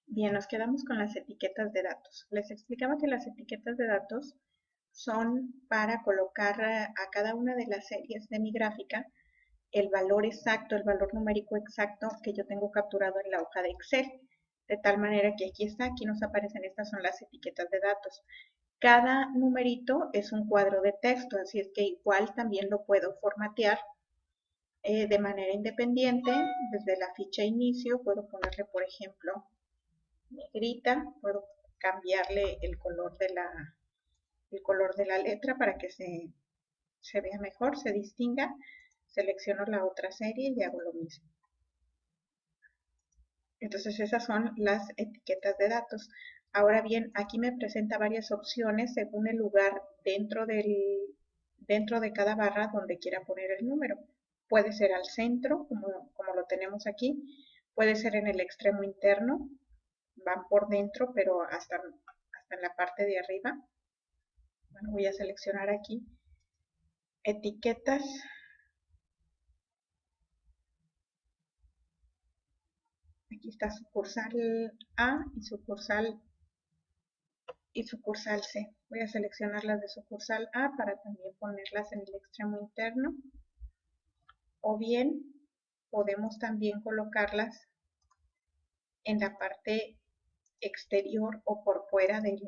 Bien, nos quedamos con las etiquetas de datos. Les explicaba que las etiquetas de datos son para colocar a cada una de las series de mi gráfica el valor exacto, el valor numérico exacto que yo tengo capturado en la hoja de Excel. De tal manera que aquí está, aquí nos aparecen, estas son las etiquetas de datos. Cada numerito es un cuadro de texto, así es que igual también lo puedo formatear de manera independiente. Desde la ficha inicio puedo ponerle, por ejemplo, negrita, puedo cambiarle el color de la letra para que se vea mejor, se distinga. Selecciono la otra serie y hago lo mismo. Entonces esas son las etiquetas de datos. Ahora bien, aquí me presenta varias opciones según el lugar dentro de cada barra donde quiera poner el número. Puede ser al centro, como lo tenemos aquí, puede ser en el extremo interno, van por dentro, pero hasta en la parte de arriba. Bueno, voy a seleccionar aquí etiquetas. Aquí está sucursal A y sucursal C. Voy a seleccionar las de sucursal A para también ponerlas en el extremo interno. O bien podemos también colocarlas en la parte exterior o por fuera de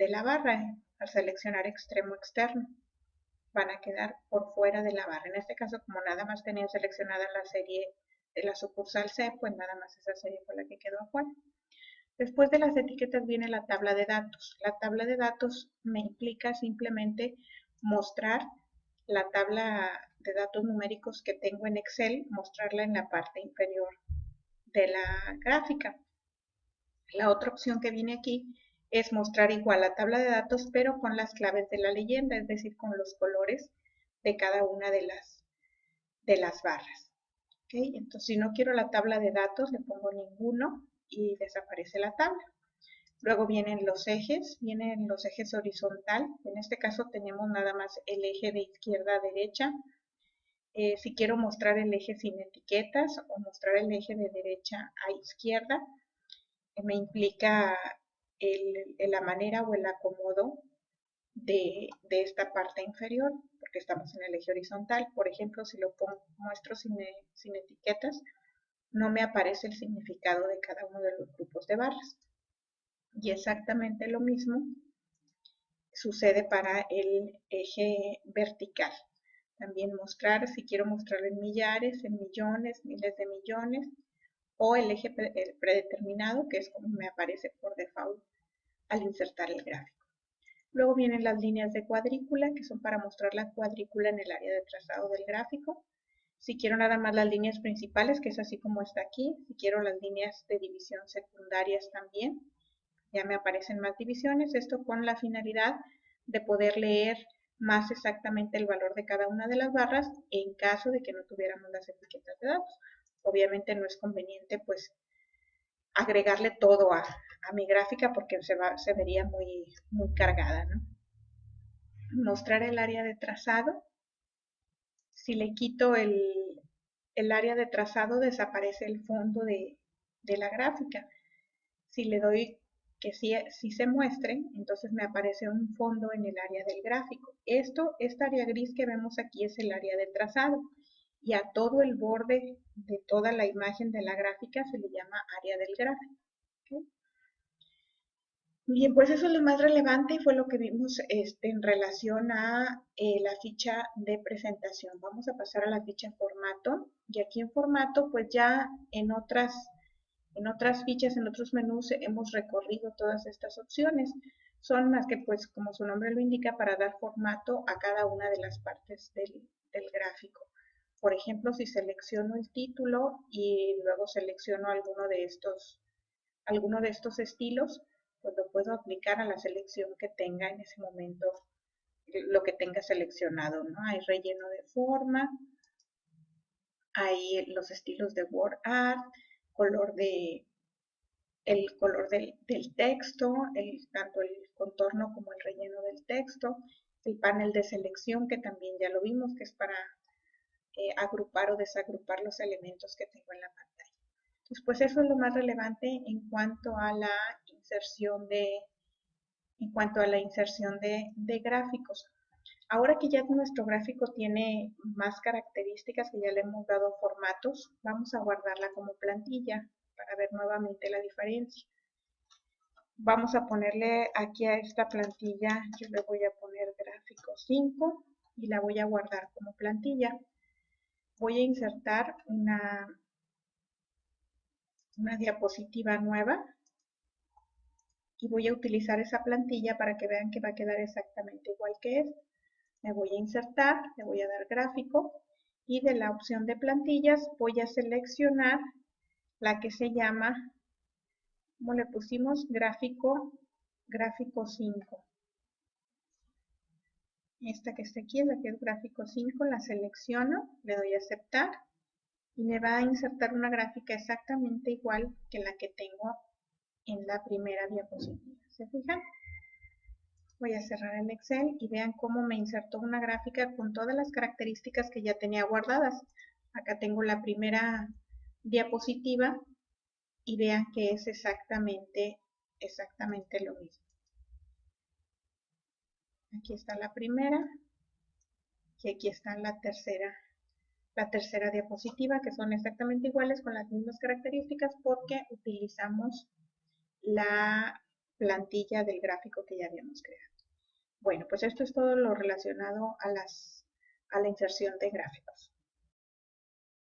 la barra. Al seleccionar extremo externo van a quedar por fuera de la barra. En este caso, como nada más tenía seleccionada la serie de la sucursal C, pues nada más esa serie fue la que quedó afuera. Después de las etiquetas viene la tabla de datos. La tabla de datos me implica simplemente mostrar la tabla de datos numéricos que tengo en Excel, mostrarla en la parte inferior de la gráfica. La otra opción que viene aquí es mostrar igual la tabla de datos, pero con las claves de la leyenda, es decir, con los colores de cada una de las barras. ¿Okay? Entonces, si no quiero la tabla de datos, le pongo ninguno y desaparece la tabla. Luego vienen los ejes horizontal. En este caso tenemos nada más el eje de izquierda a derecha. Si quiero mostrar el eje sin etiquetas o mostrar el eje de derecha a izquierda, me implica la manera o el acomodo de esta parte inferior, porque estamos en el eje horizontal. Por ejemplo, si lo muestro sin etiquetas, no me aparece el significado de cada uno de los grupos de barras. Y exactamente lo mismo sucede para el eje vertical. También mostrar, si quiero mostrar en millares, en millones, miles de millones, o el eje predeterminado, que es como me aparece por default al insertar el gráfico. Luego vienen las líneas de cuadrícula, que son para mostrar la cuadrícula en el área de trazado del gráfico. Si quiero nada más las líneas principales, que es así como está aquí, si quiero las líneas de división secundarias también, ya me aparecen más divisiones, esto con la finalidad de poder leer más exactamente el valor de cada una de las barras en caso de que no tuviéramos las etiquetas de datos. Obviamente no es conveniente pues agregarle todo a mi gráfica porque se vería muy cargada, ¿no? Mostrar el área de trazado. Si le quito el área de trazado, desaparece el fondo de la gráfica. Si le doy que sí se muestre, entonces me aparece un fondo en el área del gráfico. Esta área gris que vemos aquí es el área de trazado y a todo el borde de toda la imagen de la gráfica se le llama área del gráfico. ¿Okay? Bien, pues eso es lo más relevante y fue lo que vimos en relación a la ficha de presentación. Vamos a pasar a la ficha en formato y aquí en formato pues ya en otras fichas, en otros menús hemos recorrido todas estas opciones. Son más que pues como su nombre lo indica para dar formato a cada una de las partes del gráfico. Por ejemplo, si selecciono el título y luego selecciono alguno de estos estilos, pues lo puedo aplicar a la selección que tenga en ese momento, lo que tenga seleccionado, ¿no? Hay relleno de forma, hay los estilos de word art, color el color del texto, tanto el contorno como el relleno del texto, el panel de selección que también ya lo vimos, que es para agrupar o desagrupar los elementos que tengo en la pantalla. Entonces, pues eso es lo más relevante en cuanto a la inserción de gráficos. Ahora que ya nuestro gráfico tiene más características, que ya le hemos dado formatos, vamos a guardarla como plantilla para ver nuevamente la diferencia. Vamos a ponerle aquí a esta plantilla, yo le voy a poner gráfico 5 y la voy a guardar como plantilla. Voy a insertar una diapositiva nueva y voy a utilizar esa plantilla para que vean que va a quedar exactamente igual que esta. Me voy a insertar, le voy a dar gráfico y de la opción de plantillas voy a seleccionar la que se llama, ¿cómo le pusimos? Gráfico 5. Esta que está aquí es la que es gráfico 5, la selecciono, le doy a aceptar y me va a insertar una gráfica exactamente igual que la que tengo en la primera diapositiva. ¿Se fijan? Voy a cerrar el Excel y vean cómo me insertó una gráfica con todas las características que ya tenía guardadas. Acá tengo la primera diapositiva y vean que es exactamente lo mismo. Aquí está la primera y aquí está la tercera diapositiva, que son exactamente iguales con las mismas características porque utilizamos la plantilla del gráfico que ya habíamos creado. Bueno, pues esto es todo lo relacionado a la inserción de gráficos.